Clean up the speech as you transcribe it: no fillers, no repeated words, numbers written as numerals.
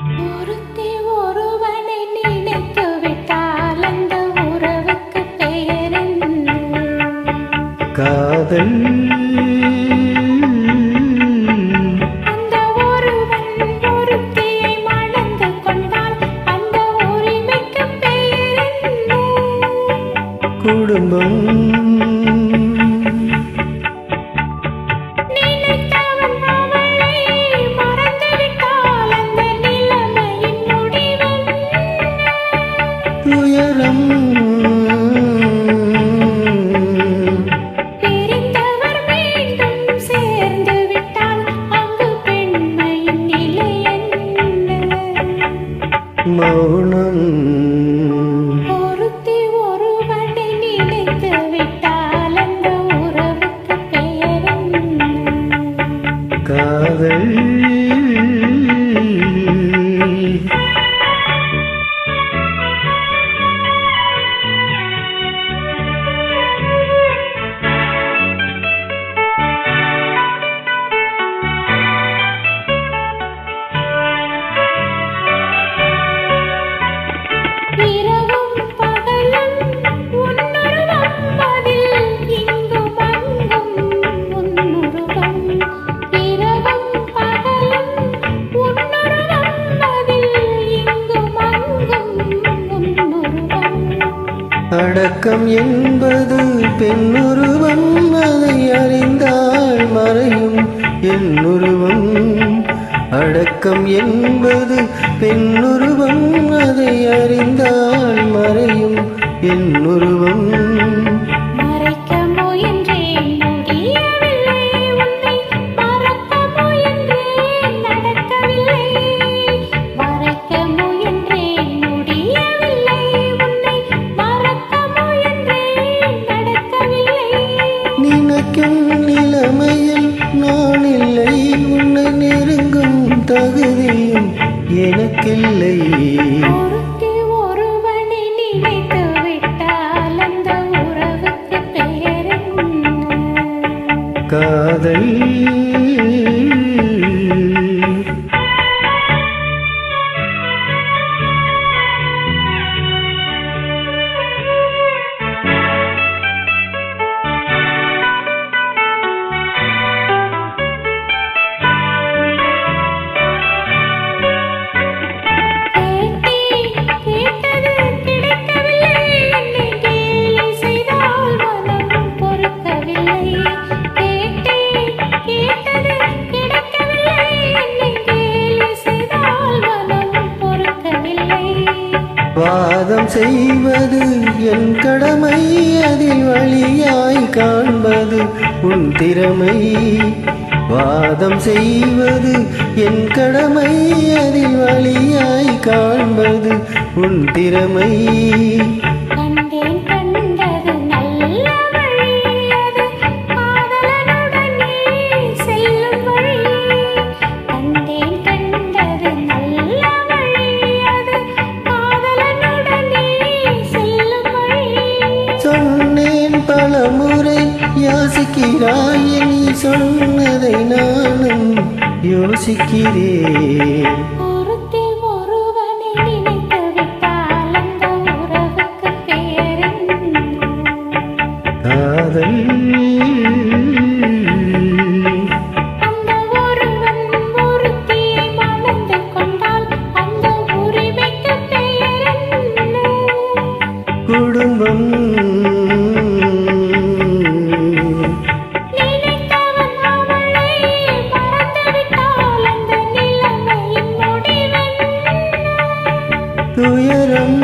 ஒருத்தி ஒருவனை நினைத்து விட்டால் அந்த உறவுக்கு பெயர் என்ன? காதல். அந்த ஒருவன் ஒருத்தியை மணந்து கொண்டால் அந்த உரிமைக்கு பெயர் என்ன? குடும்பம். நினைத்தவன் அவளை மறந்துவிட்டால் அந்த நிலைமையின் முடிவென்ன? துயரம். பிரிந்தவர் மீண்டும் சேர்ந்து விட்டால் அங்கு பெண்மையின் நிலை என்ன? மௌனம். ஒருத்தி ஒருவனை நினைத்து விட்டால் அந்த உறவுக்கு பெயர் என்ன? காதல். இரவும் பகலும் உன்னுருவம் அதில் இங்கும் அங்கும் உன்னுருவம். இரவும் பகலும் உன்னுருவம் அதில் இங்கும் அங்கும் உன்னுருவம். அடக்கம் என்பது பெண்ணுருவம், அதை அறிந்தால் மறையும் என்னுருவம். அடக்கம் என்பது பெண்ணுருவம், அதை அறிந்தால் மறையும் என்னுருவம். மறைக்க முயன்றேன் முடியவில்லை, உன்னை மறக்க முயன்றேன் நடக்கவில்லை. மறைக்க முயன்றேன் முடியவில்லை, உன்னை மறக்க முயன்றேன் நடக்கவில்லை. நினைக்கும் நிலைமையில் நான் இல்லை, உன்னை நெருங்கும் தகுதியும் எனக்கில்லை. ஒருத்தி ஒருவனை நினைத்து விட்டால் அந்த உறவுக்கு பெயர் என்ன? காதல். வாதம் செய்வது என் கடமை, அதில் வழியாய் காண்பது உன் திறமை. வாதம் செய்வது என் கடமை, அதில் வழியாய் காண்பது உன் திறமை. கண்டேன் கண்டது நல்ல வழி, அது காதலனுடனே செல்லும் வழி. கண்டேன் கண்டது நல்ல வழி, அது காதலனுடனே செல்லும் வழி. சொன்னேன் பலமுறை யோசிக்கிறாய், நீ சொன்னதை நானும் யோசிக்கிறேன். ஒருத்தி ஒருவனை நினைத்து விட்டால் அந்த உறவுக்கு பெயர் என்ன? காதல். அந்த ஒருவன் ஒருத்தியை மணந்து கொண்டால் அந்த உரிமைக்கு பெயர் என்ன? குடும்பம். நினைத்தவன் அவளை மறந்துவிட்டால் அந்த நிலைமையின் முடிவென்ன? துயரம்.